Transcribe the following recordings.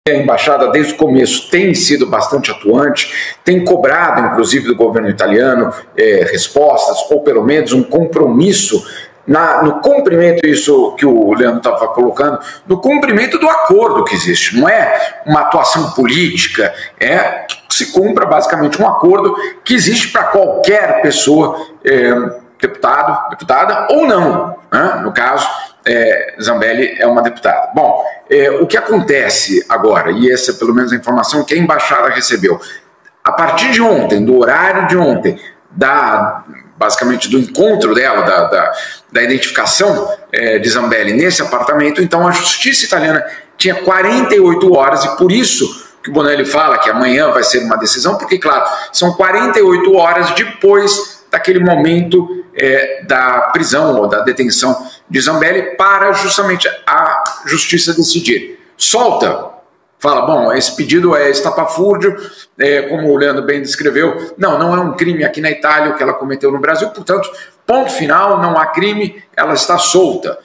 A embaixada, desde o começo, tem sido bastante atuante, tem cobrado, inclusive, do governo italiano respostas, ou pelo menos um compromisso no cumprimento, isso que o Leandro estava colocando, no cumprimento do acordo que existe. Não é uma atuação política, é que se cumpra basicamente um acordo que existe para qualquer pessoa, deputado, deputada ou não, né? No caso, Zambelli é uma deputada. Bom, o que acontece agora, e essa é pelo menos a informação que a embaixada recebeu, a partir de ontem, do horário de ontem, basicamente do encontro dela, da identificação de Zambelli nesse apartamento, então a justiça italiana tinha 48 horas, e por isso que o Bonelli fala que amanhã vai ser uma decisão, porque, claro, são 48 horas depois daquele momento da prisão ou da detenção de Zambelli para justamente a justiça decidir. Solta, fala, bom, esse pedido é estapafúrdio, como o Leandro bem descreveu, não é um crime aqui na Itália o que ela cometeu no Brasil, portanto, ponto final, não há crime, ela está solta.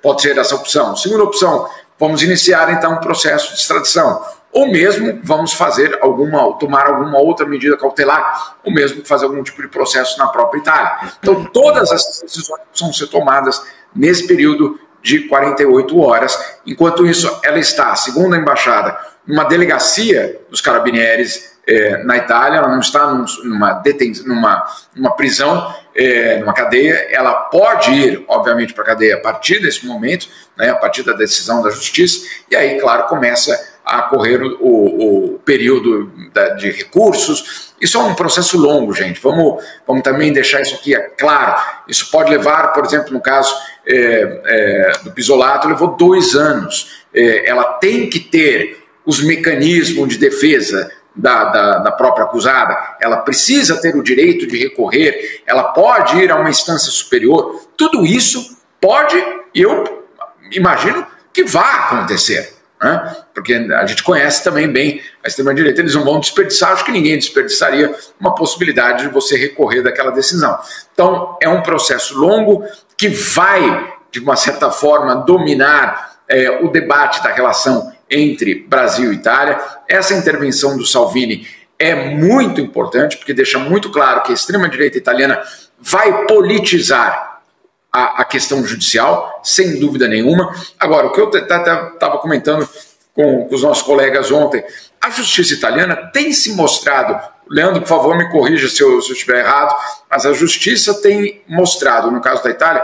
Pode ser essa opção. Segunda opção, vamos iniciar então um processo de extradição. Ou mesmo vamos tomar alguma outra medida cautelar, ou mesmo fazer algum tipo de processo na própria Itália. Então, todas essas decisões precisam ser tomadas nesse período de 48 horas. Enquanto isso, ela está, segundo a embaixada, numa delegacia dos Carabinieri na Itália, ela não está numa prisão, numa cadeia. Ela pode ir, obviamente, para a cadeia a partir desse momento, né, a partir da decisão da justiça, e aí, claro, começa a correr o período de recursos. Isso é um processo longo, gente. Vamos também deixar isso aqui claro. Isso pode levar, por exemplo, no caso do Pisolato, levou 2 anos. Ela tem que ter os mecanismos de defesa da própria acusada, ela precisa ter o direito de recorrer, ela pode ir a uma instância superior. Tudo isso pode, e eu imagino que vai acontecer, né? Porque a gente conhece também bem a extrema-direita, eles não vão desperdiçar, acho que ninguém desperdiçaria uma possibilidade de você recorrer daquela decisão. Então, é um processo longo que vai, de uma certa forma, dominar o debate da relação entre Brasil e Itália. Essa intervenção do Salvini é muito importante, porque deixa muito claro que a extrema-direita italiana vai politizar a questão judicial, sem dúvida nenhuma. Agora, o que eu estava comentando com os nossos colegas ontem, a justiça italiana tem se mostrado, Leandro, por favor, me corrija se eu estiver errado, mas a justiça tem mostrado, no caso da Itália,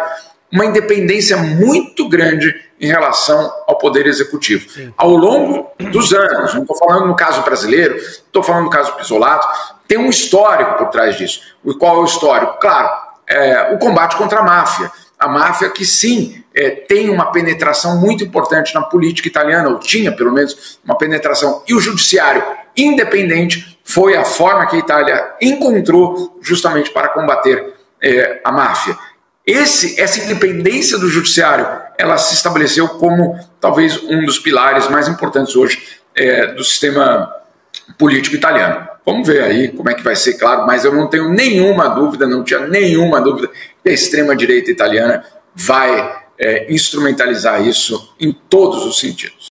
uma independência muito grande em relação ao poder executivo. Sim. Ao longo dos anos, não estou falando no caso brasileiro, estou falando no caso Pisolato, tem um histórico por trás disso. Qual é o histórico? Claro, o combate contra a máfia. A máfia que sim, tem uma penetração muito importante na política italiana, ou tinha pelo menos uma penetração, e o judiciário independente foi a forma que a Itália encontrou justamente para combater a máfia. Essa independência do judiciário, ela se estabeleceu como talvez um dos pilares mais importantes hoje do sistema político italiano. Vamos ver aí como é que vai ser, claro, mas eu não tenho nenhuma dúvida, não tinha nenhuma dúvida que a extrema-direita italiana vai instrumentalizar isso em todos os sentidos.